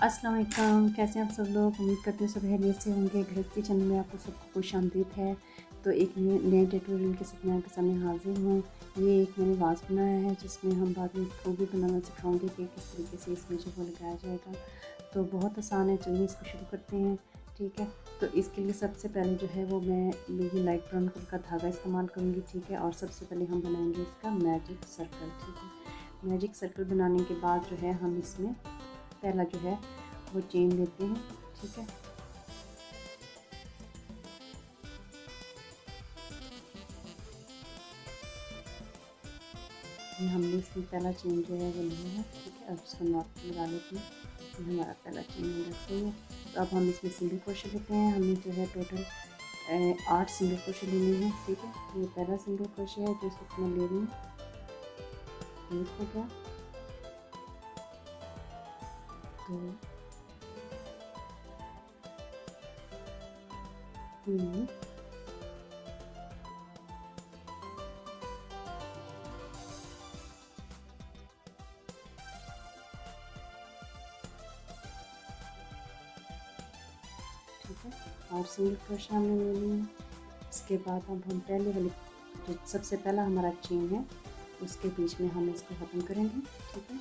अस्सलाम वालेकुम, कैसे हैं आप सब लोग। उम्मीद करती हूँ सब खैरियत से होंगे। गृहस्थी चैनल में आपको सबको खुशामदीद है। तो एक नए ट्यूटोरियल के साथ मैं आपके सामने हाजिर हूँ। ये एक मैंने वास बनाया है जिसमें हम बाद में फूल भी बनाना सिखाऊंगे कि किस तरीके से इसमें जो वो लगाया जाएगा। तो बहुत आसान है, चलिए इसको शुरू करते हैं। ठीक है, तो इसके लिए सबसे पहले जो है वो मैं ये लाइट ब्राउन कलर का धागा इस्तेमाल करूँगी। ठीक है, और सबसे पहले हम बनाएंगे इसका मैजिक सर्कल। ठीक है, मैजिक सर्कल बनाने के बाद जो है हम इसमें पहला जो है वो चेन लेते हैं। ठीक है, ये हमने इसमें पहला चेन जो है वो लिया है। ठीक है, अब इसको नॉट लगा लेते हैं। ये हमारा पहला चेन लगा सही है। तो अब हम इसमें सिंगल क्रोशे लेते हैं। हमने जो है टोटल 8 सिंगल क्रोशे लेने हैं। ठीक है, ये पहला सिंगल क्रोशे है जो इस वक्त मैं ले रही हूँ। एक हो गया, दो, तीन, ठीक है, और सिंगल क्रोशे हमने ले लिए हैं। इसके बाद अब हम पहले वाली जो सबसे पहला हमारा चेन है उसके बीच में हम इसको ख़त्म करेंगे। ठीक है,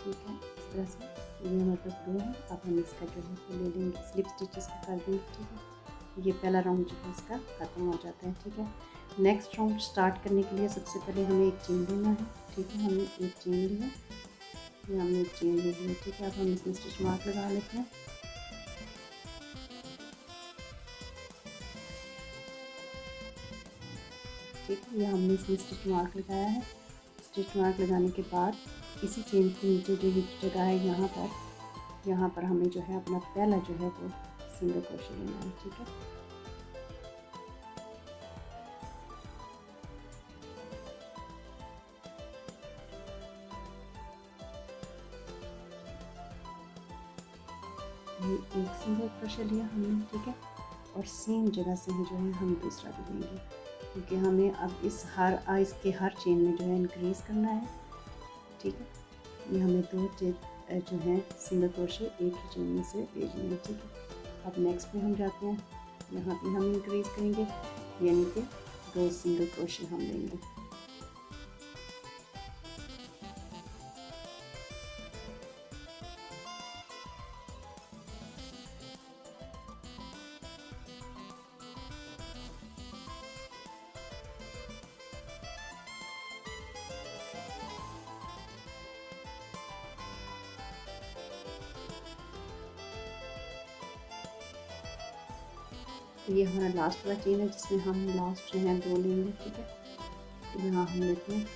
ठीक है, इस तरह से ये हमारे पास दो है। अब हम इसका जो है वो ले लेंगे, स्लिप स्टिचेस कर देंगे। ठीक है, ये पहला राउंड जो है इसका ख़त्म हो जाता है। ठीक है, नेक्स्ट राउंड स्टार्ट करने के लिए सबसे पहले हमें एक चेन लेना है। ठीक है, हमने एक चेन लिया, ये हमने एक चेन ले लिया। ठीक है, अब हम इसमें स्टिच मार्क लगा लेते हैं। ठीक है, ये हमने इसमें स्टिच मार्क लगाया है। स्टिच मार्क लगाने के बाद इसी चेन के नीचे जो ये जगह है यहाँ पर हमें जो है अपना पहला जो है वो सिंगल क्रोशे लेना है। ठीक है, ये एक सिंगल क्रोशे लिया हमने। ठीक है, और सेम जगह से ही जो है हम दूसरा भी लेंगे, क्योंकि हमें अब इसके हर चेन में जो है इंक्रीज़ करना है। ठीक है, ये हमें दो जो है सिंगल क्रोशे एक ही चेन में से ले लेंगे। ठीक है, अब नेक्स्ट में हम जाते हैं, यहाँ पे हम इंक्रीज़ करेंगे, यानी कि 2 सिंगल क्रोशे हम लेंगे। ये हमारा लास्ट वाला चेन है जिसमें हम लास्ट जो है 2 लेंगे। ठीक है, तो यहाँ हम लेते हैं,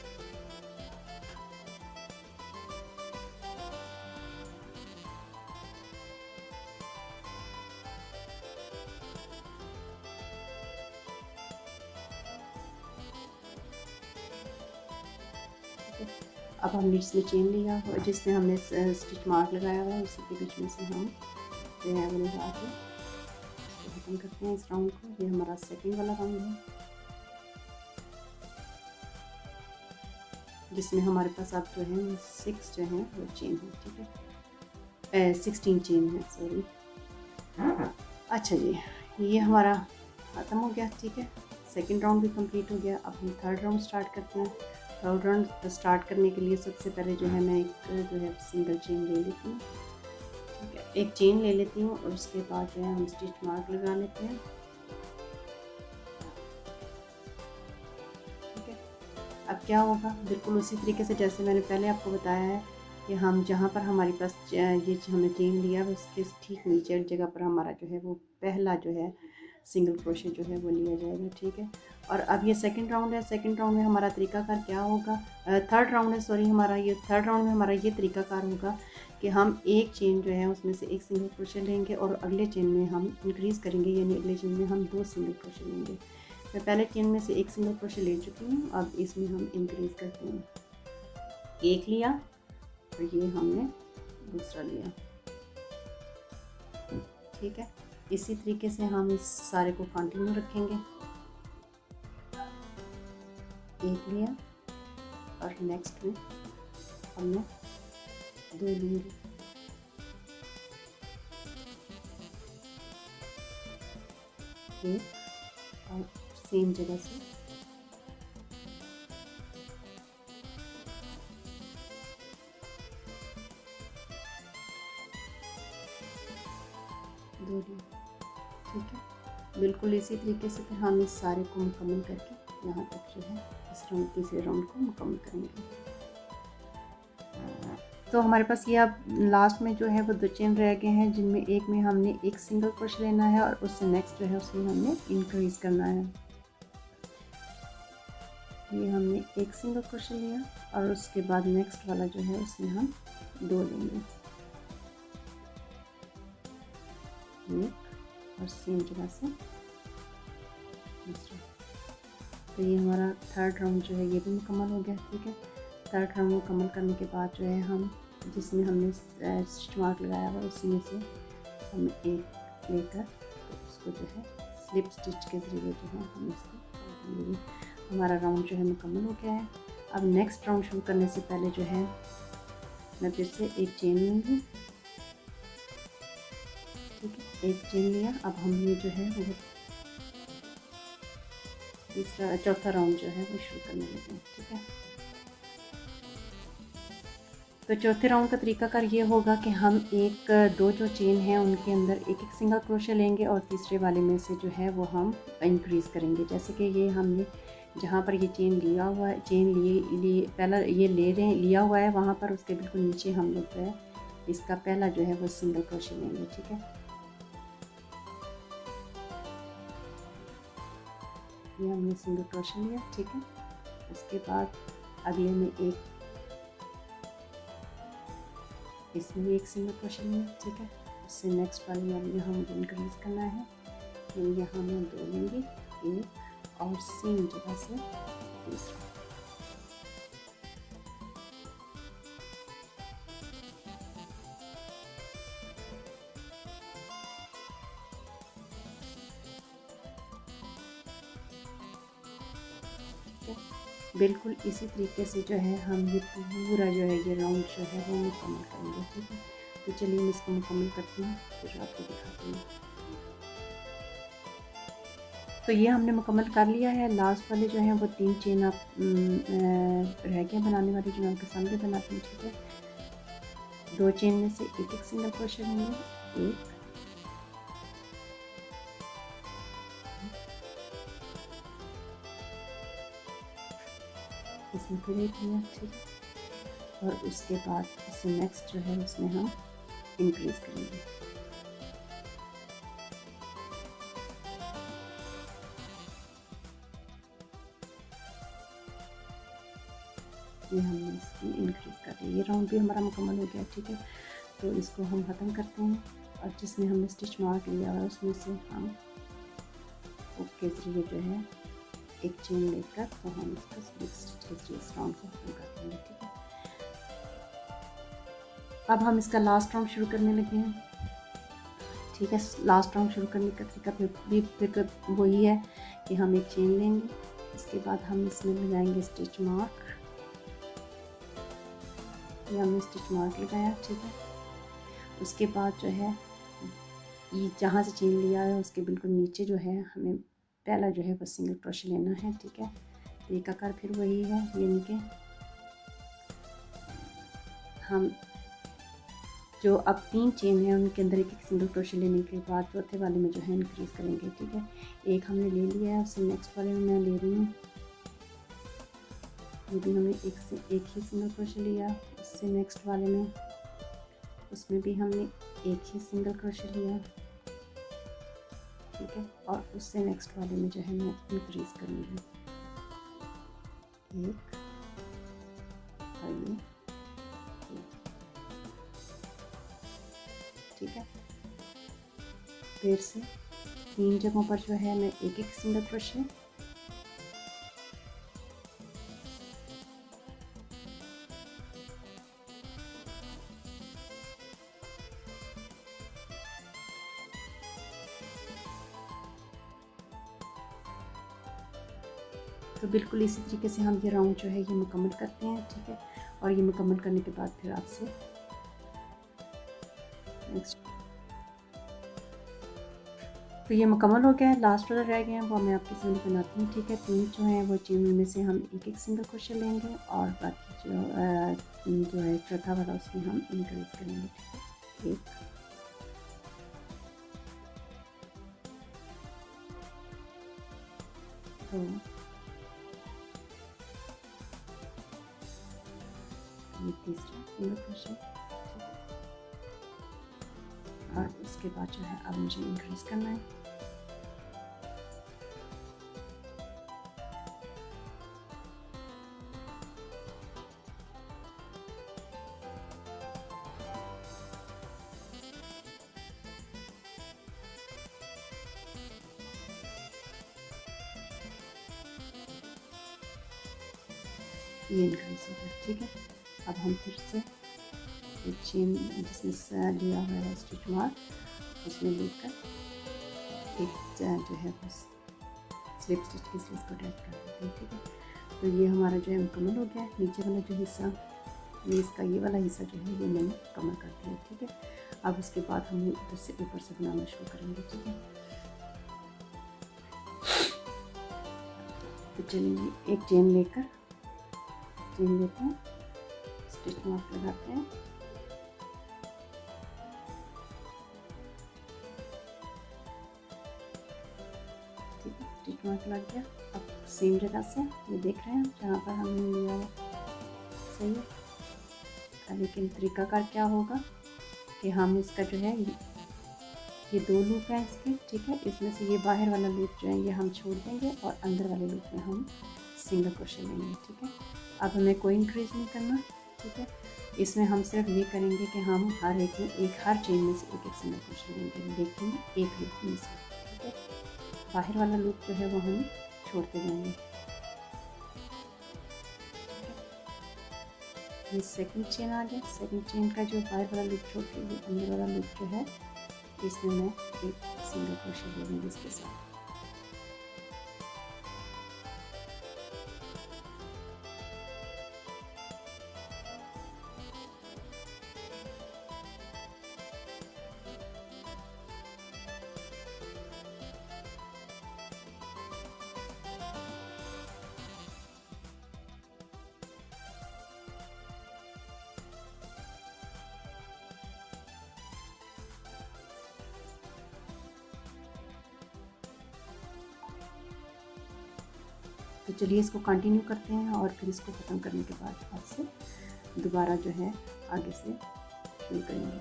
अब हमने इसमें चेन लिया और जिसमें हमने स्टिच मार्क लगाया हुआ है उसी के बीच में से हम जो है वो लगा के खत्म करते हैं इस राउंड को। ये हमारा सेकंड वाला राउंड है जिसमें हमारे पास अब जो है 6 जो है वो चेन है। ठीक है, 16 चेन है, सॉरी। अच्छा जी, ये हमारा ख़त्म हो गया। ठीक है, सेकंड राउंड भी कंप्लीट हो गया। अब हम थर्ड राउंड स्टार्ट करते हैं। थर्ड राउंड स्टार्ट करने के लिए सबसे पहले जो है मैं एक जो है सिंगल चेन ले लेती हूँ। ठीक है, एक चेन ले लेती हूँ और उसके बाद जो है हम स्टिच मार्क लगा लेते हैं। ठीक है, अब क्या होगा, बिल्कुल उसी तरीके से जैसे मैंने पहले आपको बताया है कि हम जहाँ पर हमारे पास ये हमने चेन लिया उसके ठीक नीचे जगह पर हमारा जो है वो पहला जो है सिंगल क्रोशे जो है वो लिया जाएगा। ठीक है, और अब ये सेकंड राउंड है। सेकंड राउंड में हमारा तरीकाकार क्या होगा, थर्ड राउंड है, सॉरी, हमारा ये थर्ड राउंड में हमारा ये तरीकाकार होगा कि हम एक चेन जो है उसमें से एक सिंगल क्रोशे लेंगे और अगले चेन में हम इंक्रीज़ करेंगे, यानी अगले चेन में हम 2 सिंगल क्रोशे लेंगे। मैं पहले चेन में से एक सिंगल क्रोशे ले चुकी हूँ, अब इसमें हम इंक्रीज़ करते हैं। एक लिया और ये हमने दूसरा लिया। ठीक है, इसी तरीके से हम इस सारे को कंटिन्यू रखेंगे। एक लिया और नेक्स्ट में हमने 2 लूँगी। एक और सेम जगह से 2 लिए। ठीक है, बिल्कुल इसी तरीके से फिर हम इस सारे को मुकम्मल करके यहाँ तक जो है इस राउंड तीसरे राउंड को मुकम्मल करेंगे। तो हमारे पास ये अब लास्ट में जो है वो 2 चेन रह गए हैं, जिनमें एक में हमने एक सिंगल क्रोशे लेना है और उससे नेक्स्ट जो है उसमें हमने इंक्रीज़ करना है। ये हमने एक सिंगल क्रोशे लिया और उसके बाद नेक्स्ट वाला जो है उसमें हम 2 लेंगे, एक और सेम जगह से दूसरा। तो ये हमारा थर्ड राउंड जो है ये भी मुकम्मल हो गया। ठीक है, थर्ड राउंड मुकम्मल करने के बाद जो है हम जिसमें हमने स्टिच मार्क लगाया हुआ उसी में से हम एक लेकर तो उसको जो है स्लिप स्टिच के ज़रिए जो है हम इसको हमारा राउंड जो है मुकम्मल हो गया है। अब नेक्स्ट राउंड शुरू करने से पहले जो है मैं फिर से एक चेन लूँगी। ठीक है, एक चेन लिया। अब हम ये जो है वो तीसरा चौथा राउंड जो है वो शुरू करने लगे हैं। ठीक है, तो चौथे राउंड का तरीकाकार ये होगा कि हम एक 2 जो चेन हैं उनके अंदर एक एक सिंगल क्रोशे लेंगे और तीसरे वाले में से जो है वो हम इंक्रीज़ करेंगे। जैसे कि ये हमने जहाँ पर ये चेन लिया हुआ है, चेन लिए पहला ये लिया हुआ है वहाँ पर उसके बिल्कुल नीचे हम लोग जो है इसका पहला जो है वो सिंगल क्रोशे लेंगे। ठीक है, ये हमने सिंगल क्रोशे लिया। ठीक है, उसके बाद अगले में एक इसमें भी एक सिंगल क्रोशे लिया। ठीक है, उससे नेक्स्ट वाले में हम इंक्रीज़ करना है। यहाँ हम 2 लेंगे, एक और सेम जगह से दूसरा। ठीक है, बिल्कुल इसी तरीके से जो है हम ये पूरा जो है ये राउंड जो है वो मुकम्मल करेंगे। ठीक है, तो चलिए मैं इसको मुकम्मल करती हूँ फिर आपको दिखाती हूँ। तो ये हमने मुकम्मल कर लिया है। लास्ट वाले जो हैं वो 3 चेन आप रह गए बनाने वाले जो मैं आपके सामने बनाती हूँ। ठीक है, 2 चेन में से एक एक सिंगल क्रोशे लेंगे, एक इसमें फिर एक लिया। ठीक है, और उसके बाद इससे नेक्स्ट जो है उसमें हम इंक्रीज़ करेंगे। ये हमने इसकी इंक्रीज़ कर दी। ये राउंड भी हमारा मुकम्मल हो गया। ठीक है, तो इसको हम ख़त्म करते हैं और जिसमें हमने स्टिच मार्क लिया है उसमें से हम हुक के ज़रिए जो है एक चेन लेकर तो हम इसको स्लिप स्टिच के ज़रिए इस राउंड को ख़त्म कर देंगे। ठीक है, अब हम इसका लास्ट राउंड शुरू करने लगे हैं। ठीक है, लास्ट राउंड शुरू करने का तरीका फिर वही है कि हम एक चेन लेंगे, इसके बाद हम इसमें लगाएंगे स्टिच मार्क। ये हमने स्टिच मार्क लगाया। ठीक है, उसके बाद जो है ये जहाँ से चेन लिया है उसके बिल्कुल नीचे जो है हमें पहला जो है वो सिंगल क्रोशे लेना है। ठीक है, तरीकाकार फिर वही है, यानी कि हम जो अब 3 चेन है उनके अंदर एक एक सिंगल क्रोशे लेने के बाद चौथे वाले में जो है इंक्रीज़ करेंगे। ठीक है, एक हमने ले लिया है, उससे नेक्स्ट वाले में मैं ले रही हूँ। ये भी हमने एक ही सिंगल क्रोशे लिया, उससे नेक्स्ट वाले में उसमें भी हमने एक ही सिंगल क्रोशे लिया। ठीक है, और उससे नेक्स्ट वाले में जो है मैं इंक्रीज़ करूँगी, एक और ये। ठीक है, फिर से 3 जगहों पर जो है मैं एक एक सिंगल क्रोशे, तो बिल्कुल इसी तरीके से हम ये राउंड जो है ये मुकम्मल करते हैं, ठीक है। और ये मुकम्मल करने के बाद फिर आपसे नेक्स्ट, तो ये मुकम्मल हो गया है। लास्ट वाला रह गया है वो मैं आपके सामने बनाती हूँ, ठीक है। 3 जो है वो चेन में से हम एक सिंगल क्रोशे लेंगे और बाकी जो है चौथा वाला उसमें हम इंक्रीज करेंगे, ठीक है। एक, दो, ये तीसरा सिंगल क्रोशे, और उसके बाद जो है अब मुझे इंक्रीज करना है। ये इंक्रीज हो गया, ठीक है। अब हम फिर से एक चेन जिसमें लिया हुआ है स्टिच मार्क उसमें लेकर एक जो है बस स्लिप स्टिच की स्लिप को अटैच कर देते हैं, ठीक है। तो ये हमारा जो है मुकम्मल हो गया है। नीचे वाला जो हिस्सा ये इसका ये वाला हिस्सा जो है ये मैंने मुकम्मल कर दिया, ठीक है। अब उसके बाद हम उधर से ऊपर से बनाना शुरू करेंगे, ठीक है। तो चलिए एक चेन लेकर चेन लेते हैं, स्टिच मार्क लगाते हैं, ठीक है। स्टिच मार्क लग गया। अब सेम जगह से ये देख रहे हैं जहाँ पर हमने लिया है, सही है। लेकिन तरीकाकार क्या होगा कि हम इसका जो है ये 2 लूप हैं इसके, ठीक है। इसमें से ये बाहर वाला लूप जो है ये हम छोड़ देंगे और अंदर वाले लूप में हम सिंगल क्रोशे लेंगे, ठीक है। अब हमें कोई इंक्रीज नहीं करना, ठीक है। इसमें हम सिर्फ ये करेंगे कि हम हर एक में हर चेन में से एक सिंगल क्रोशे लेंगे, लेकिन एक लूप में से, ठीक है। बाहर वाला लूप जो है वो हम छोड़ते जाएंगे, ये सेकंड चेन आ गया। सेकंड चेन का जो बाहर वाला लूप छोड़ के ये अंदर वाला लूप जो है इसमें मैं एक सिंगल क्रोशे ले लूँगी इसके साथ। तो चलिए इसको कंटिन्यू करते हैं और फिर इसको ख़त्म करने के बाद आपसे दोबारा जो है आगे से शुरू करेंगे।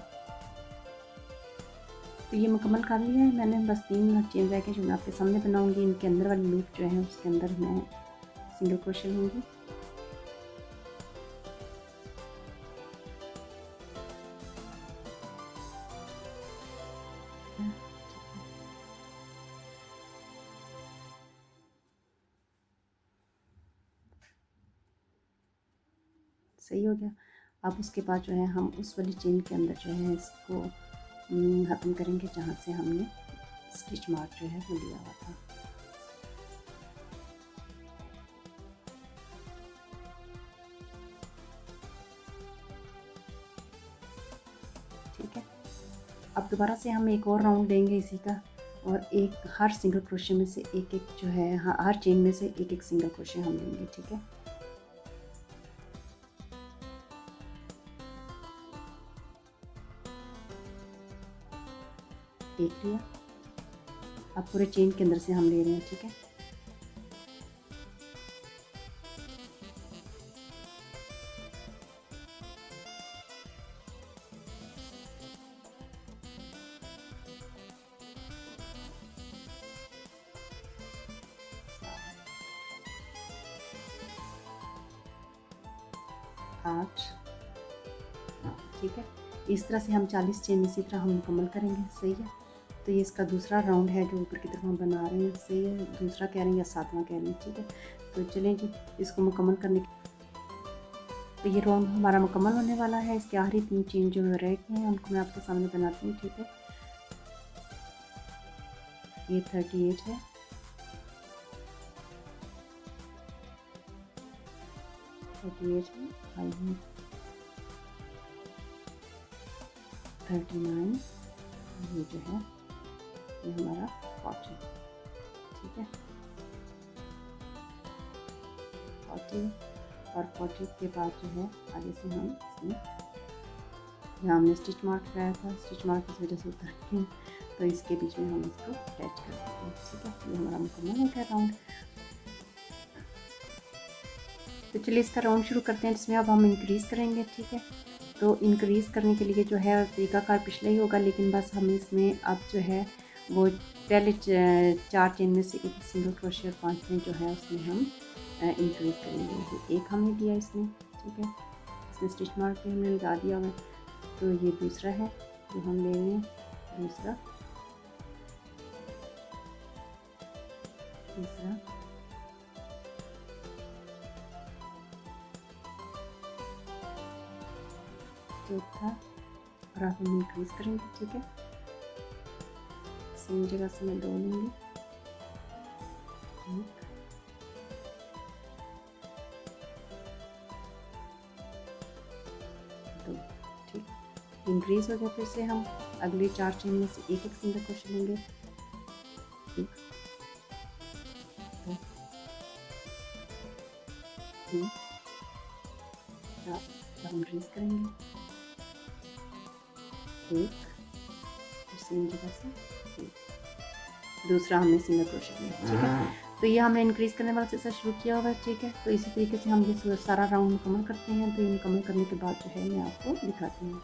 तो ये मुकम्मल कर लिया है मैंने, बस 3 चेन रह गए जो मैं आपके सामने बनाऊंगी। इनके अंदर वाली लूप जो है उसके अंदर मैं सिंगल क्रोशे लूँगी, सही हो गया। अब उसके बाद जो है हम उस वाली चेन के अंदर जो है इसको ख़त्म करेंगे जहाँ से हमने स्टिच मार्क जो है वो लिया हुआ था। ठीक है, अब दोबारा से हम एक और राउंड लेंगे इसी का, और एक हर सिंगल क्रोशे में से एक एक जो है हर चेन में से एक एक सिंगल क्रोशे हम लेंगे, ठीक है। देख लिया, अब पूरे चेन के अंदर से हम ले रहे हैं, ठीक है। आठ, ठीक है। इस तरह से हम 40 चेन इसी तरह हम मुकम्मल करेंगे, सही है। तो ये इसका दूसरा राउंड है जो ऊपर की तरफ हम बना रहे हैं, सही है। दूसरा कह रहे हैं या 7वां कह रहे हैं, ठीक है। तो चलें जी इसको मुकम्मल करने तो ये राउंड हमारा मुकम्मल होने वाला है। इसके आखिरी 3 चेन जो रह गए हैं उनको मैं आपके सामने बनाती हूँ, ठीक है। ये 38 है, 48 है, हाई है 39, ये जो है ये हमारा 40, ठीक है 40। और 40 के बाद जो है आगे से हम इसमें यहाँ हमने स्टिच मार्क लगाया था, स्टिच मार्क इस वजह से उतर के, तो इसके बीच में हम इसको अटैच कर देते हैं, ठीक है। ये हमारा मुकम्मल हो गया राउंड। तो चलिए इसका राउंड शुरू करते हैं, जिसमें अब हम इंक्रीज़ करेंगे, ठीक है। तो इंक्रीज़ करने के लिए जो है तरीकाकार पिछले ही होगा, लेकिन बस हम इसमें अब जो है वो पहले 4 चेन में से एक सिंगल क्रोशिया और 5 में जो है उसमें हम इंक्रीज़ करेंगे। एक हमने दिया इसमें, ठीक है, इसमें स्टिच मार्क भी हमने लगा दिया हुआ। तो ये दूसरा है जो हम ले रहे हैं, दूसरा, तीसरा, चौथा, और आप हम इंक्रीज़ करेंगे, ठीक है। सेम जगह से मैं 2 लूँगी, 1, 2, ठीक। इंक्रीज़ हो गया, फिर से हम अगले 4 चेन में से एक सिंगल क्रोशिया लेंगे, 1, 2, 3, 4, हम इंक्रीज़ करेंगे, 1, और सेम जगह से 1, दूसरा हमने सिंगल क्रोशिया लिया, ठीक है। तो ये हमने इंक्रीज़ करने वाला सिलसिला शुरू किया हुआ है, ठीक है। तो इसी तरीके से हम ये सारा राउंड मुकम्मल करते हैं। तो ये मुकम्मल करने के बाद जो है मैं आपको दिखाती हूँ।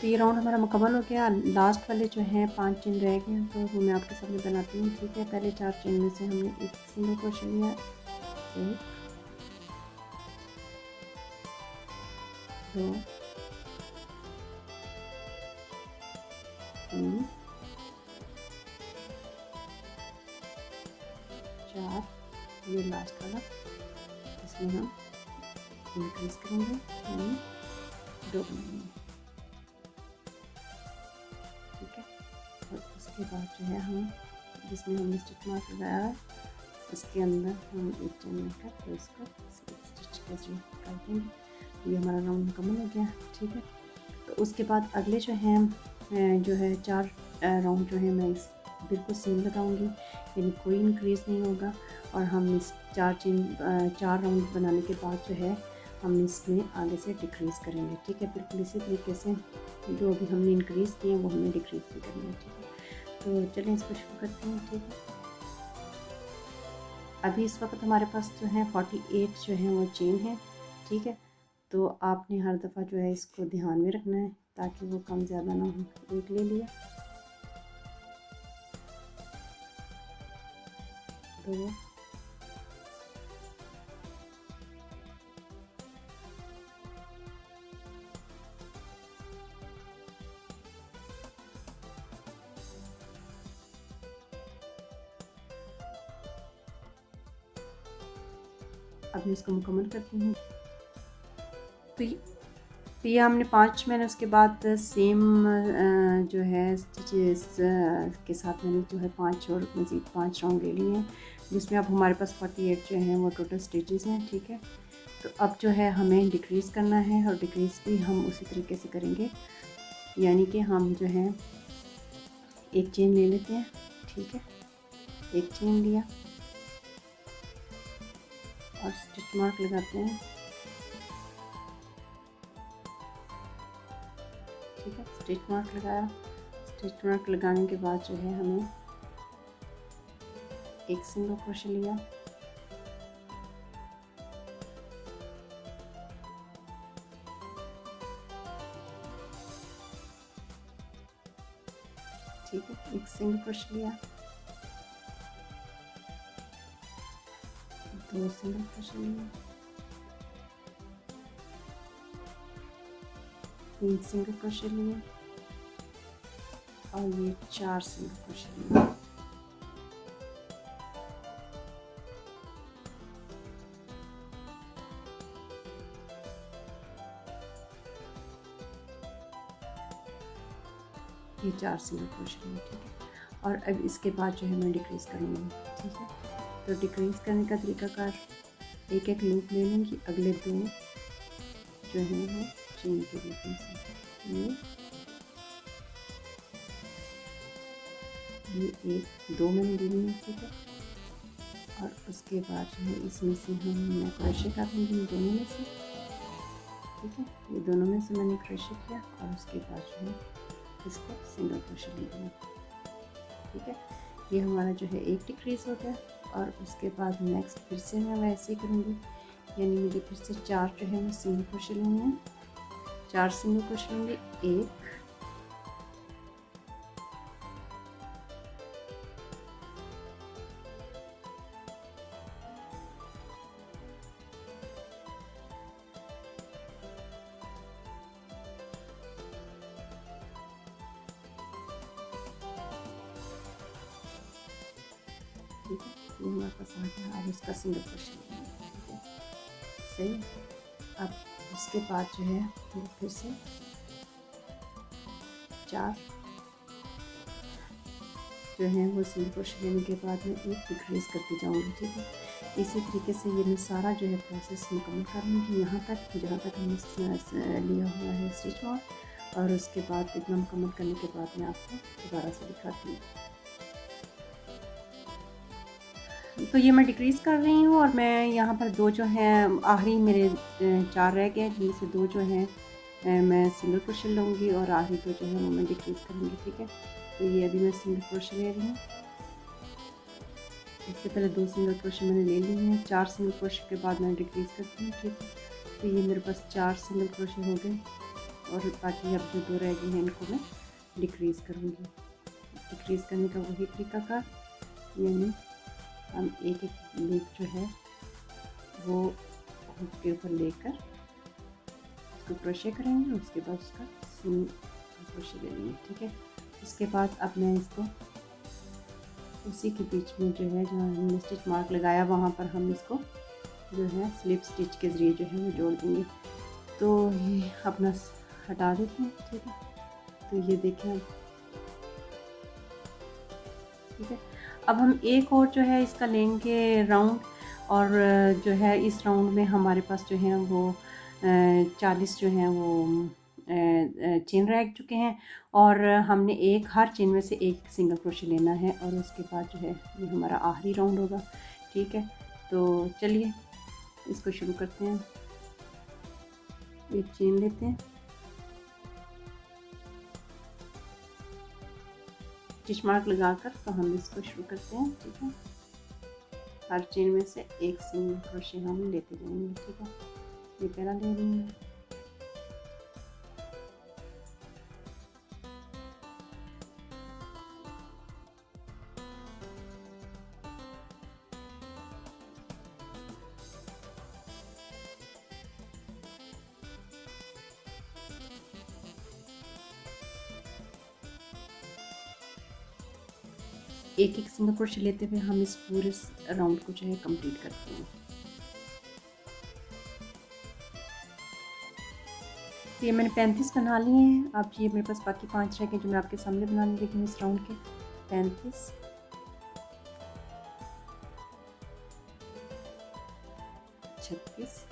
तो ये राउंड हमारा मुकम्मल हो गया। लास्ट वाले जो हैं 5 चेन रह गए, तो वो मैं आपके सामने बनाती हूँ, ठीक है। पहले 4 चेन में से हमने एक सिंगल क्रोशिया लिया, 1, 2, 3, 4, ये लास्ट वाला, इसमें हम इंक्रीज़ करेंगे, 2 बनाएंगे, ठीक है। और उसके बाद जो है हम जिसमें हमने स्टिच मार्क लगाया है उसके अंदर हम एक चेन लेकर तो इसको स्टिच के जरिए कर देंगे। ये हमारा राउंड मुकम्मल हो गया, ठीक है। तो उसके बाद अगले जो हैं जो है 4 राउंड जो है मैं इस बिल्कुल सेम लगाऊंगी, यानी कोई इंक्रीज़ नहीं होगा। और हम इस 4 राउंड बनाने के बाद जो है हम इसमें आगे से डिक्रीज़ करेंगे, ठीक है। बिल्कुल इसी तरीके से जो भी हमने इंक्रीज़ किए वो हमें डिक्रीज़ भी करना है, ठीक है। तो चलें इसको शुरू करते हैं, ठीक है। अभी इस वक्त हमारे पास जो है 48 जो है वो चेन है, ठीक है। तो आपने हर दफ़ा जो है इसको ध्यान में रखना है ताकि वो कम ज़्यादा ना हो। एक ले लिया, 2, अब मैं इसको मुकम्मल करती हूँ। तो ये हमने 5 मैंने उसके बाद सेम जो है स्टिचेस के साथ मैंने जो है 5 और मज़ीद 5 राउंड ले लिए हैं, जिसमें अब हमारे पास 48 जो हैं वो टोटल स्टिचेस हैं, ठीक है। तो अब जो है हमें डिक्रीज़ करना है और डिक्रीज़ भी हम उसी तरीके से करेंगे, यानी कि हम जो है एक चेन ले लेते हैं, ठीक है। एक चेन लिया और स्टिच मार्क लगाते हैं, ठीक है। स्टिच मार्क लगाया, स्टिच मार्क लगाने के बाद जो है हमें एक सिंगल क्रोशिया लिया, ठीक है। एक सिंगल क्रोशिया लिया, 2 सिंगल क्रोशिया लिया, 3 सिंगल क्रोशिया लिए और ये 4 सिंगल क्रोशिया लिए। ये 4 सिंगल क्रोशिया लिए, ठीक है। और अब इसके बाद जो है मैं डिक्रीज़ करूँगी, ठीक है। तो डिक्रीज़ करने का तरीकाकार एक एक लूप ले लूँगी अगले दो जो हैं वो चेन के बीच में से। ये एक दो मैंने ले ली है, ठीक है। और उसके बाद जो है इसमें से मैं क्रोशे कर लूँगी दोनों में से, ठीक है। ये दोनों में से मैंने क्रोशे किया और उसके बाद जो है इसको सिंगल क्रोशे ले लिया, ठीक है। ये हमारा जो है एक डिक्रीज हो गया। और उसके बाद नेक्स्ट फिर से मैं वैसे ही करूँगी, यानी मुझे फिर से 4 जो है वो सिंगल क्रोशे लेने हैं। 4 सिंगल क्रोशे लूँगी, एक, ठीक है। ये हमारे पास आ गया। अब इसका सिंगल क्रोशे लेंगे, ठीक है, सही। अब उसके बाद जो है वो फिर से 4 जो है वो सिंगल क्रोशे लेने के बाद में एक डिक्रीज करती जाऊँगी, ठीक है। इसी तरीके से ये मैं सारा जो है प्रोसेस मुकम्मल कर लूँगी यहाँ तक जहाँ तक हमने लिया हुआ है स्टिच मार्क। और उसके बाद इतना मुकम्मल करने के बाद मैं आपको दोबारा से दिखाती हूँ। तो ये मैं डिक्रीज़ कर रही हूँ और मैं यहाँ पर दो जो हैं आखिरी मेरे 4 रह गए, जिनमें से 2 जो हैं मैं सिंगल क्रोशे लूँगी और आखिरी 2 जो है वो मैं डिक्रीज़ करूँगी, ठीक है। तो ये अभी मैं सिंगल क्रोशे ले रही हूँ। इससे पहले 2 सिंगल क्रोशे मैंने ले लिए हैं। 4 सिंगल क्रोशे के बाद मैं डिक्रीज़ करती हूँ, ठीक है। तो ये मेरे पास 4 सिंगल क्रोशे हो गए और बाकी अब जो 2 रह गए हैं इनको मैं डिक्रीज़ करूँगी। डिक्रीज़ करने का वही तरीका का, यानी हम एक एक लूप जो है वो हुक के ऊपर लेकर उसको क्रोशे करेंगे, उसके बाद उसका सिंगल क्रोशे ले लेंगे, ठीक है। उसके बाद अब मैं इसको उसी के बीच में जो है जहाँ हमने स्टिच मार्क लगाया वहाँ पर हम इसको जो है स्लिप स्टिच के ज़रिए जो है वो जोड़ देंगे। तो ये अपना हटा देते हैं, ठीक है। तो ये देखें, ठीक है। अब हम एक और जो है इसका लेंगे राउंड, और जो है इस राउंड में हमारे पास जो है वो 40 जो हैं वो चेन रह चुके हैं और हमने एक हर चेन में से एक सिंगल क्रोशे लेना है और उसके बाद जो है ये हमारा आखिरी राउंड होगा, ठीक है। तो चलिए इसको शुरू करते हैं। एक चेन लेते हैं, स्टिच मार्क लगाकर तो हम इसको शुरू करते हैं, ठीक है। हर चेन में से एक सिंगल क्रोशे हम लेते जाएंगे, ठीक है। ये पहला ले रही हूँ, एक एक सिंगल क्रोशे लेते हुए हम इस पूरे राउंड को जो है कंप्लीट करते हैं। तो ये मैंने 35 बना लिए हैं। अब ये मेरे पास बाकी 5 रह गए जो मैं आपके सामने बनाने लगी हूँ इस राउंड के। 35, 36,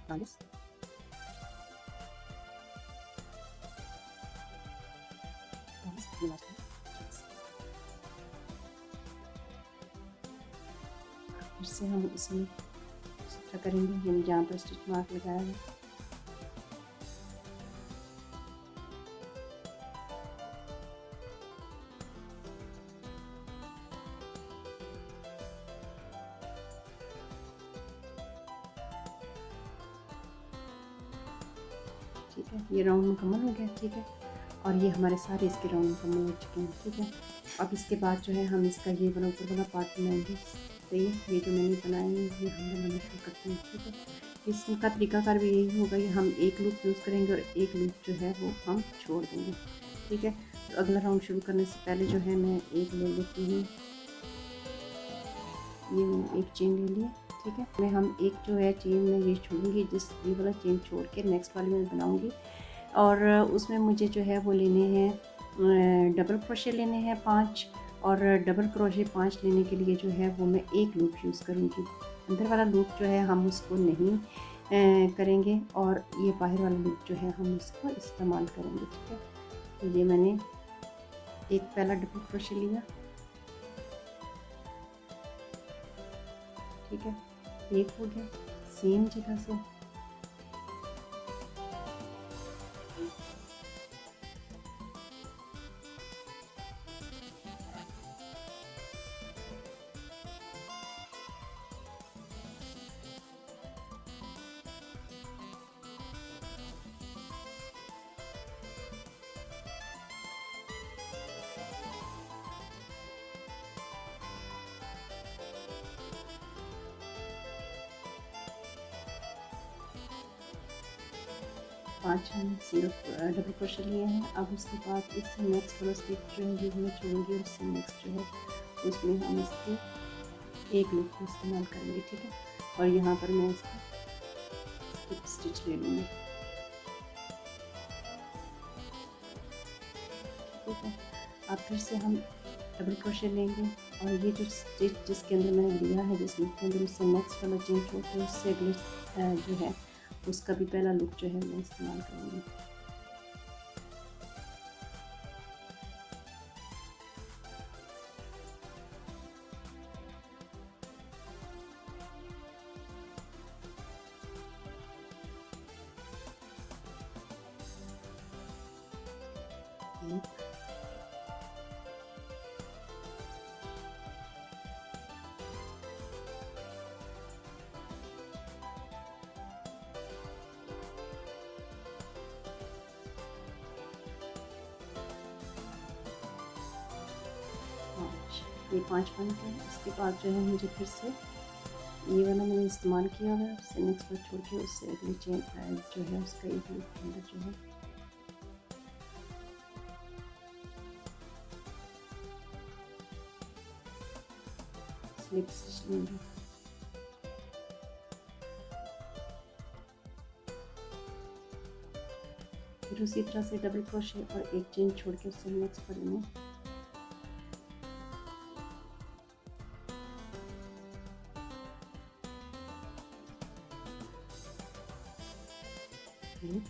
40, फिर से हम इसमें करेंगे, यानी जहाँ पर स्टिच मार्क लगाया है ठीक है। ये राउंड मुकम्मल हो गया, ठीक है। और ये हमारे सारे इसके राउंड मुकम्मल हो चुके हैं, ठीक है। अब इसके बाद जो है हम इसका ये वाला ऊपर वाला पार्ट बनाएंगे। तो ये जो मैंने बनाया है ये हम बनाना शुरू करते हैं, ठीक है। इसका तरीकाकार भी यही होगा कि हम एक लूप यूज़ करेंगे और एक लूप जो है वो हम छोड़ देंगे, ठीक है। तो अगला राउंड शुरू करने से पहले जो है मैं एक ले लेती हूँ, ये मैंने एक चेन ले ली, ठीक है। मैं हम एक जो है चेन में ये छोड़ूंगी, जिस ये वाला चेन छोड़ के नेक्स्ट वाली में बनाऊंगी और उसमें मुझे जो है वो लेने हैं डबल क्रोशे लेने हैं 5, और डबल क्रोशे 5 लेने के लिए जो है वो मैं एक लूप यूज़ करूँगी। अंदर वाला लूप जो है हम उसको नहीं करेंगे, और ये बाहर वाला लूप जो है हम उसको इस्तेमाल करेंगे, ठीक है। तो ये मैंने एक पहला डबल क्रोशे लिया, ठीक है, एक हो गया सेम जगह से, 5 हम सिंगल डबल क्रोशे लिए हैं। अब उसके बाद इससे नेक्स्ट वाला स्टिच जो है ये मैं छोड़ूंगी, और उससे नेक्स्ट जो है उसमें हम इसके एक लूप को इस्तेमाल करेंगे, ठीक है। और यहाँ पर मैं इसका स्लिप स्टिच ले लूँगी, ठीक है। अब फिर से हम डबल क्रोशे लेंगे, और ये जो स्टिच जिसके अंदर मैंने लिया है, जिसमें के अंदर उससे नेक्स्ट वाला चेन छोड़ के उससे अगले जो है उसका भी पहला लूप जो है मैं इस्तेमाल करूँगी। ये 5 बन गए। इसके बाद जो है मुझे फिर से ये वाला मैंने इस्तेमाल किया हुआ है, उससे नेक्स्ट बार छोड़ के उससे अगली चेन जो है उसका एक लूप के अंदर जो है स्लिप स्टिच लूँगी। फिर उसी तरह से डबल क्रोशे और एक चेन छोड़ के उससे नेक्स्ट वाले में एक,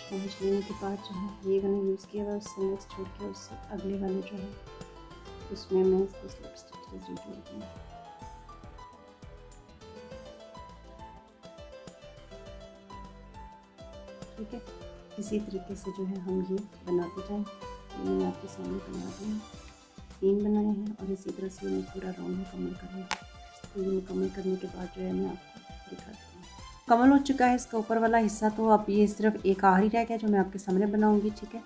पाँच लेने के बाद जो है ये मैंने यूज़ किया हुआ है, उससे नेक्स्ट छोड़ के उससे अगले वाले जो है उसमें मैं इसको स्लिप स्टिच जोड़ दूँगी। ठीक है, इसी तरीके से जो है हम ये बनाते जाएं। ये मैंने आपके सामने बना दिए हैं, 3 बनाए हैं, और इसी तरह से मैं पूरा राउंड मुकम्मल करूँगी। तो ये मुकम्मल करने के बाद जो है मैं आपको दिखाती हूँ। मुकम्मल हो चुका है इसका ऊपर वाला हिस्सा, तो अब ये सिर्फ एक आखिरी रह गया जो मैं आपके सामने बनाऊँगी, ठीक है।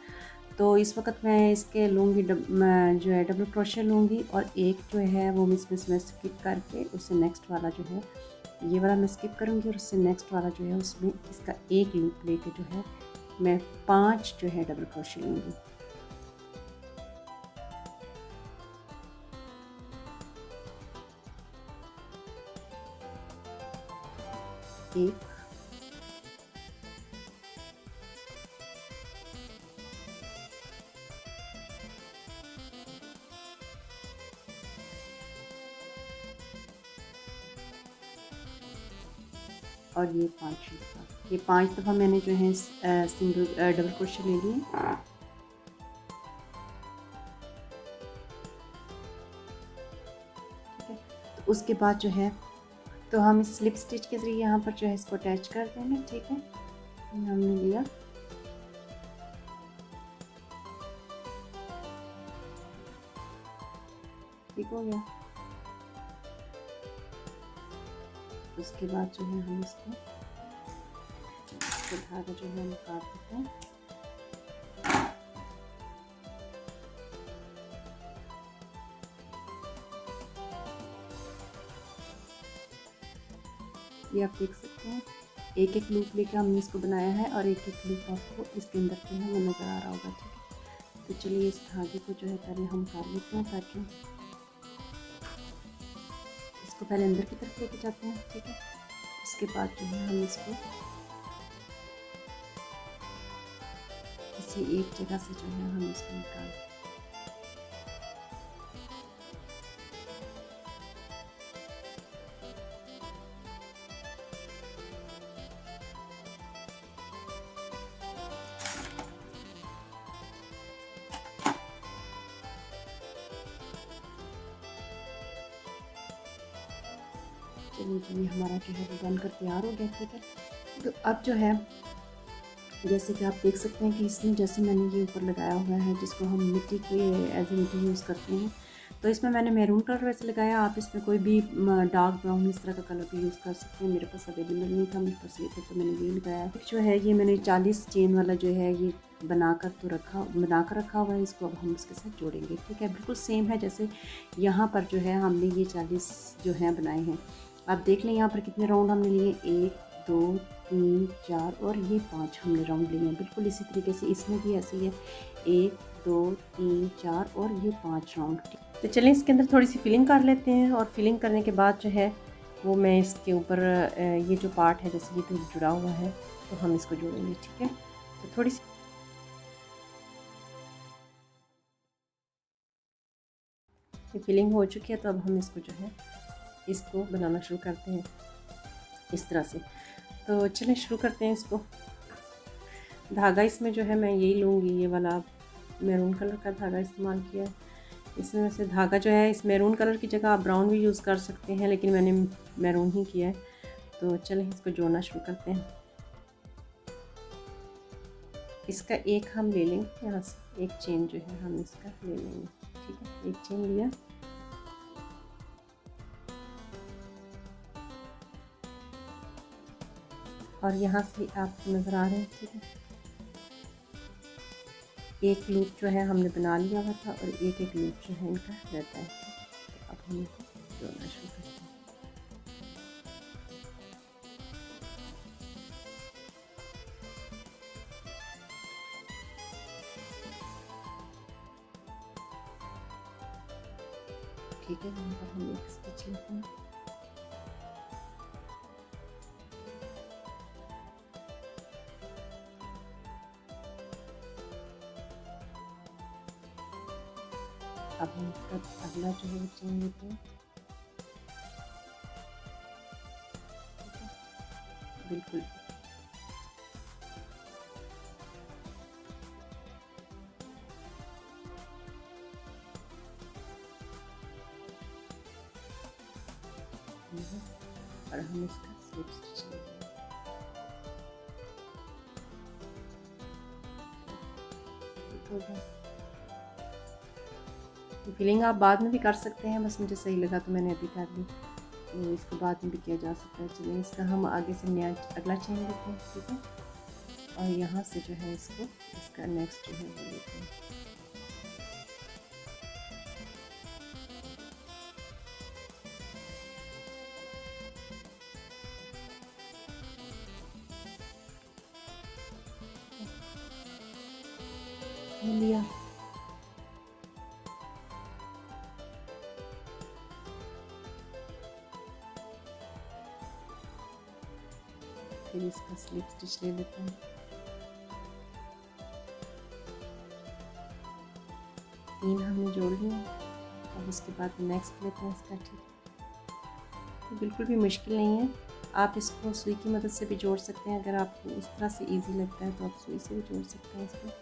तो इस वक्त मैं इसके लूँगी जो है डबल क्रोशे लूँगी, और एक जो है वो मैं इसमें स्किप करके उससे नेक्स्ट वाला जो है ये वाला मैं स्किप करूँगी, और उससे नेक्स्ट वाला जो है उसमें इसका एक लूप लेके जो है मैं 5 जो है डबल क्रोशे लूँगी। एक, और ये 5 दफ़ा, ये 5 दफ़ा मैंने जो है सिंगल डबल क्रोशे ले लिए। ठीक है, तो उसके बाद जो है तो हम इस स्लिप स्टिच के ज़रिए यहाँ पर जो है इसको अटैच कर देंगे। ठीक है, हमने लिया, ठीक हो गया। उसके बाद जो है हम इसको धागा जो है हम काट देते हैं। ये आप देख सकते हैं, एक एक लूप लेके हमने इसको बनाया है, और एक एक लूप आपको इसके अंदर जो है वो नज़र आ रहा होगा। ठीक है, तो चलिए इस धागे को जो है पहले हम कर लेते हैं, ताकि इसको पहले अंदर की तरफ लेके जाते हैं। ठीक है, उसके बाद जो है हम इसको किसी एक जगह से जो है हम इसको निकाल दें। चलिए जी, हमारा जो है वो बनकर तैयार हो गया। ठीक है, तो अब जो है जैसे कि आप देख सकते हैं कि इसमें जैसे मैंने ये ऊपर लगाया हुआ है, जिसको हम मिट्टी के एज ए मिट्टी यूज़ करते हैं, तो इसमें मैंने मैरून कलर वैसे लगाया। आप इसमें कोई भी डार्क ब्राउन इस तरह का कलर भी यूज़ कर सकते हैं। मेरे पास अवेलेबल नहीं था, मेरे पास ये था तो मैंने ये लगाया। जो है ये मैंने 40 चेन वाला जो है ये बना कर रखा हुआ है। इसको अब हम इसके साथ जोड़ेंगे। ठीक है, बिल्कुल सेम है जैसे यहाँ पर जो है हमने ये 40 जो है बनाए हैं। आप देख लें यहाँ पर कितने राउंड हमने लिए, 1 2 3 4 और ये 5 हमने राउंड लिए हैं। बिल्कुल इसी तरीके से इसमें भी ऐसे ही है, 1 2 3 4 और ये 5 राउंड। तो चलें इसके अंदर थोड़ी सी फिलिंग कर लेते हैं, और फिलिंग करने के बाद जो है वो मैं इसके ऊपर ये जो पार्ट है जैसे ये तो जुड़ा हुआ है, तो हम इसको जोड़ेंगे। ठीक है, तो थोड़ी सी फिलिंग हो चुकी है, तो अब हम इसको जो है इसको बनाना शुरू करते हैं इस तरह से। तो चलें शुरू करते हैं इसको। धागा इसमें जो है मैं यही लूँगी, ये वाला मैरून कलर का धागा इस्तेमाल किया है। इसमें वैसे धागा जो है इस मैरून कलर की जगह आप ब्राउन भी यूज़ कर सकते हैं, लेकिन मैंने मैरून ही किया है। तो चलें इसको जोड़ना शुरू करते हैं। इसका एक हम ले लेंगे, यहाँ से एक चेन जो है हम इसका ले लेंगे। ठीक है, एक चेन लिया, और यहाँ से आपको नज़र आ रहे हैं। ठीक है, एक लूप जो है हमने बना लिया हुआ था, और एक एक लूप जो है इनका रहता है। तो अब हम इनको जोड़ना शुरू करते हैं। ठीक है, यहाँ पर हम एक स्टिच लेते हैं। अब हम इसका अगला जो है वो चेन लेते हैं। बिल्कुल और हम इसका स्लिप स्टिच लेते हैं। फिलिंग आप बाद में भी कर सकते हैं, बस मुझे सही लगा तो मैंने अभी कर ली। तो इसको बाद में भी किया जा सकता है। चलिए इसका हम आगे से नया अगला चेन लेते हैं। ठीक है, और यहाँ से जो है इसको इसका नेक्स्ट जो है वो लेते हैं। लिया, फिर इसका स्लिप स्टिच ले लेते हैं। तीन हमने जोड़ लिया, अब उसके बाद नेक्स्ट लेते हैं इसका। ठीक, तो बिल्कुल भी मुश्किल नहीं है। आप इसको सुई की मदद से भी जोड़ सकते हैं। अगर आपको उस तरह से इजी लगता है तो आप सुई से भी जोड़ सकते हैं इसको।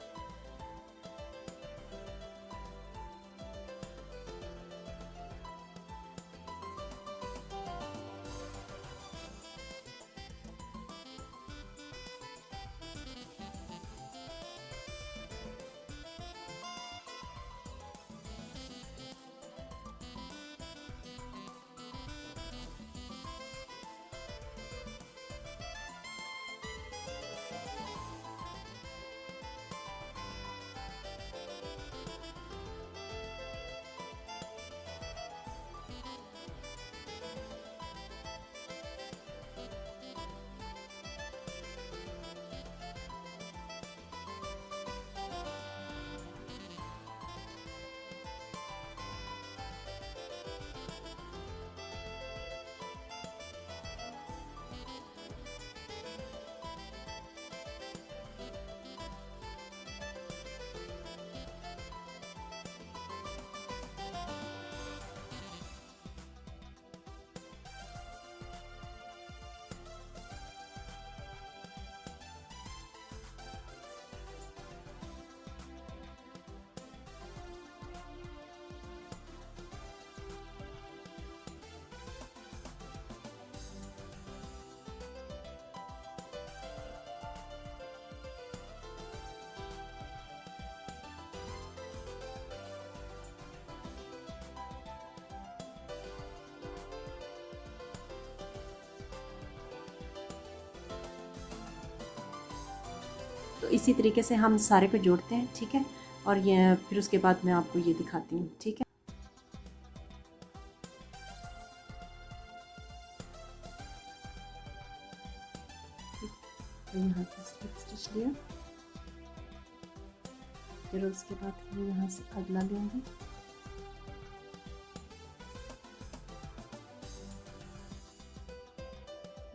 तो इसी तरीके से हम सारे को जोड़ते हैं, ठीक है। और ये फिर उसके बाद मैं आपको ये दिखाती हूँ, ठीक है। तो यहाँ से स्लिप स्टिच लिया, फिर उसके बाद हम यहाँ से अगला लेंगे,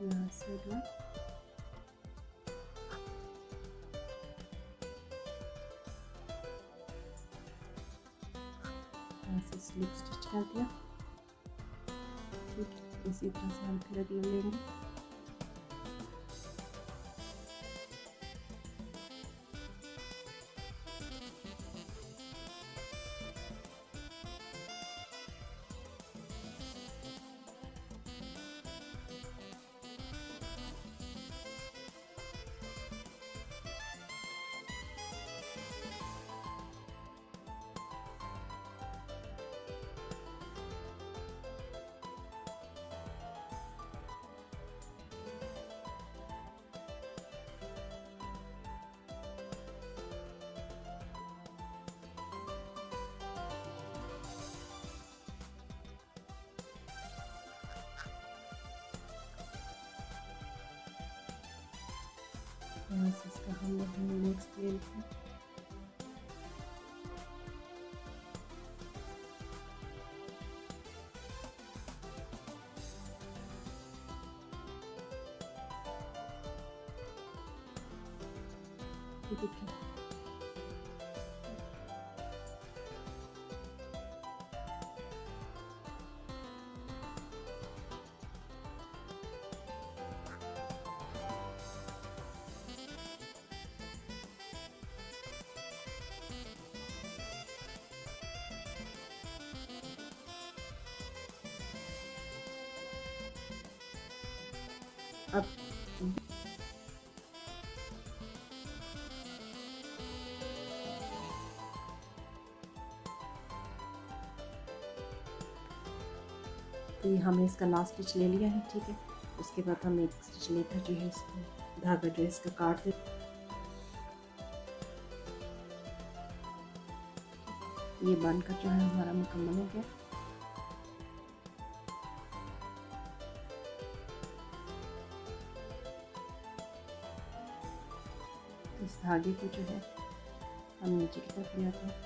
यहाँ से अगला, यहाँ से स्लिप स्टिच कर दिया, ठीक है। इसी तरह से हम फिर अगला लेंगे, यहाँ से इसका हम नेक्स्ट ले लेते हैं। ये देखिए, अब तो ये हमने इसका लास्ट स्टिच ले लिया है, ठीक है। उसके बाद हम एक स्टिच लेकर जो है इसको धागा जो है इसका काट देते, ये बनकर जो है हमारा मुकम्मल हो गया। इस धागे को जो है हम नीचे की तरफ ले आते हैं,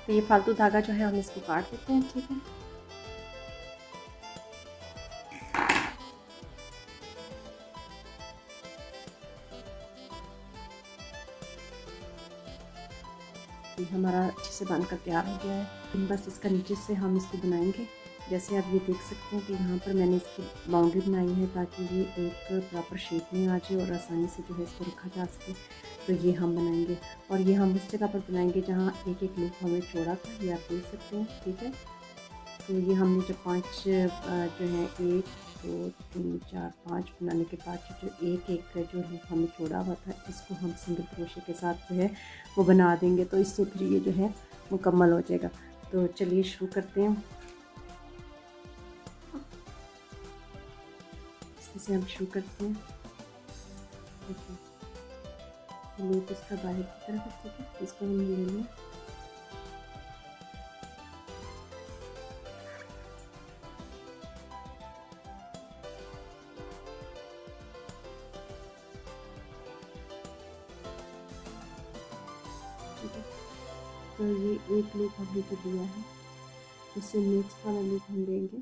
तो ये फालतू धागा जो है हम इसको काट देते हैं, ठीक है। ये हमारा अच्छे से बनकर तैयार हो गया है। बस इसका नीचे से हम इसको बनाएंगे। जैसे आप ये देख सकते हैं कि यहाँ पर मैंने इसकी बाउंड्री बनाई है ताकि ये एक प्रॉपर शेप में आ जाए और आसानी से जो है इसको रखा जा सके। तो ये हम बनाएंगे और ये हम उस जगह पर बनाएंगे जहाँ एक एक लूप हमें छोड़ा था, ये आप देख सकते हैं, ठीक है। तो ये हमने जब 5 जो है 1 2 3 4 5 बनाने के बाद जो एक एक जो लूप हमें छोड़ा हुआ था, इसको हम सिंगल क्रोशे के साथ जो है वो बना देंगे। तो इससे फिर ये जो है मुकम्मल हो जाएगा। तो चलिए शुरू करते हैं। इससे हम शुरू करते हैं। देखिए लूप इसका बाहर की तरफ है, ठीक है। इसको हम ले लें, ठीक है। तो ये एक लूप हमने तो दिया है, इससे नेक्स्ट वाला लूप हम देंगे,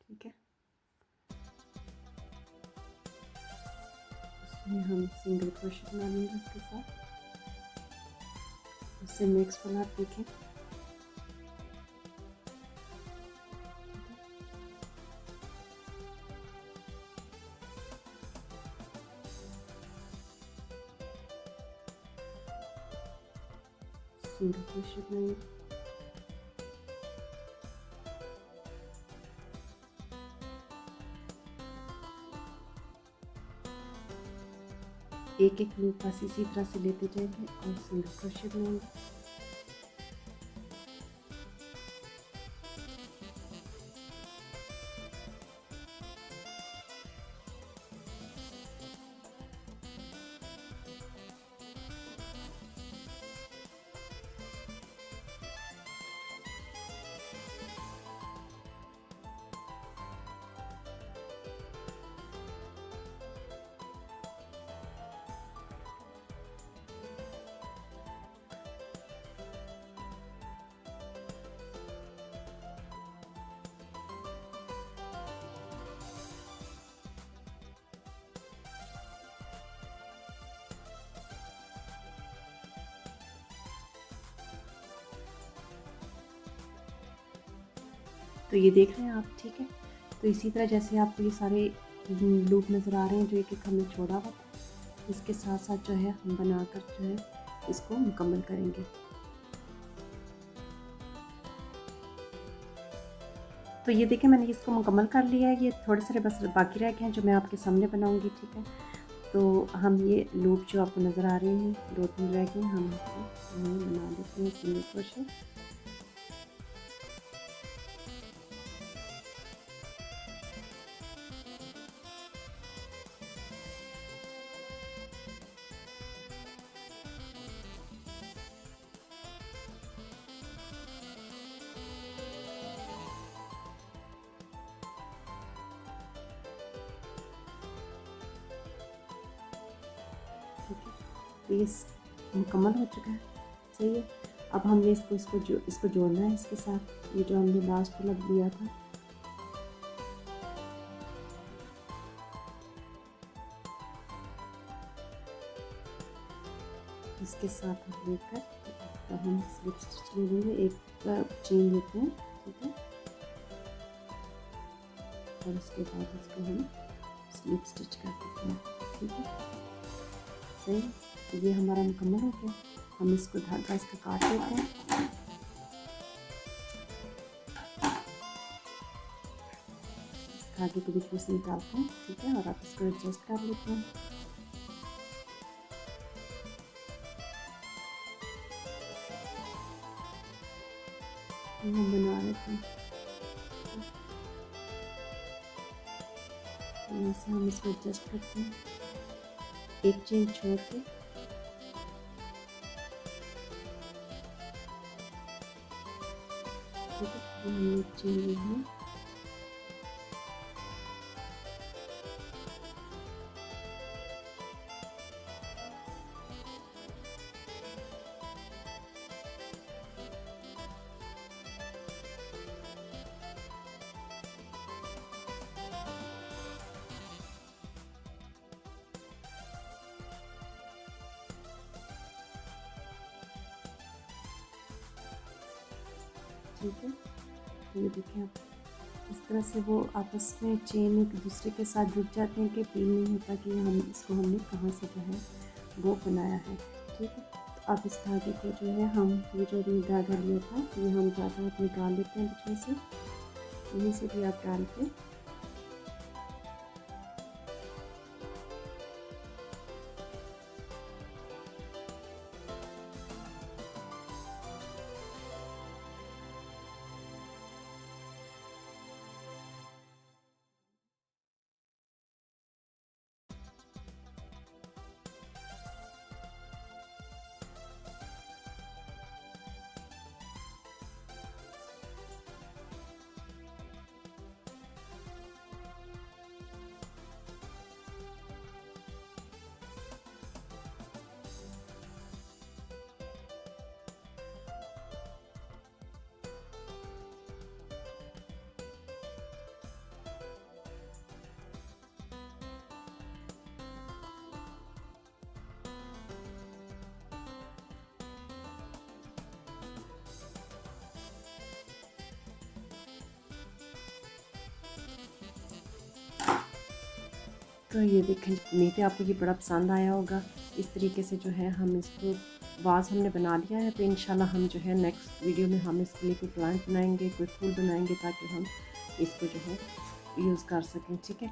ठीक है। इसमें हम सिंगल क्रोशे बना लेंगे इसके साथ। इससे नेक्स्ट वाला आप देखें, सिंगल क्रोशे बनाएंगे। एक एक लूप बस इसी तरह से लेते जाएंगे और सिंगल क्रोशे बनाएंगे। तो ये देख रहे हैं आप, ठीक है। तो इसी तरह जैसे आपको ये सारे लूप नज़र आ रहे हैं जो एक एक हमने छोड़ा हुआ था, इसके साथ साथ जो है हम बनाकर जो है इसको मुकम्मल करेंगे। तो ये देखें मैंने इसको मुकम्मल कर लिया है। ये थोड़े सारे बस बाकी रह गए हैं जो मैं आपके सामने बनाऊंगी, ठीक है। तो हम ये लूप जो आपको नज़र आ रहे हैं 2-3 रह गए, हम इसको बना देते हैं सिंगल क्रोशे। ठीक है, तो ये मुकम्मल हो चुका है, सही है। अब हमने इसको जोड़ना है इसके साथ, ये जो हमने लास्ट में लग दिया था। इसके साथ हम लेकर तो हम स्लिप स्टिच ले लेंगे, एक चेन लेते हैं, ठीक है। और उसके बाद इसको हम स्लिप स्टिच कर देते हैं, ठीक है। सही, ये हमारा मुकम्मल हो गया। हम इसको धागा इसका काट लेते हैं। धागे को बीच में से निकालते हैं, ठीक है। और आप इसको एडजस्ट कर लेते हैं। हम बना लेते हैं, ऐसे हम इसको एडजस्ट करते हैं, एक चेन छोड़ के। ठीक है, हमने एक चेन ली है। ठीक है, तो ये देखिए आप, इस तरह से वो आपस में चेन एक दूसरे के साथ जुड़ जाते हैं कि फील नहीं होता कि हम इसको हमने कहाँ से जो है वो बनाया है, ठीक है। तो अब इस धागे को जो है हम ये जो भी धागा लिया था ये हम धागा निकाल लेते हैं बीच में से, यहीं से भी आप डाल के तो ये देखें, उम्मीद है आपको ये बड़ा पसंद आया होगा। इस तरीके से जो है हम इसको वास हमने बना लिया है। तो इंशाल्लाह हम जो है नेक्स्ट वीडियो में हम इसके लिए कोई प्लांट बनाएंगे, कोई फूल बनाएंगे, ताकि हम इसको जो है यूज़ कर सकें। ठीक है,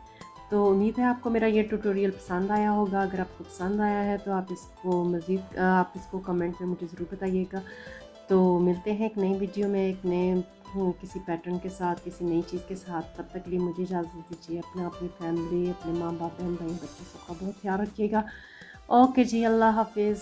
तो उम्मीद है आपको मेरा ये ट्यूटोरियल पसंद आया होगा। अगर आपको पसंद आया है तो आप इसको कमेंट में मुझे ज़रूर बताइएगा। तो मिलते हैं एक नई वीडियो में, एक नए किसी पैटर्न के साथ, किसी नई चीज़ के साथ। तब तक के लिए मुझे इजाज़त दीजिए। अपनी फैमिली, अपने माँ बाप, बहन भाई, बच्चे सबका बहुत ख्याल रखिएगा। ओके जी, अल्लाह हाफिज़।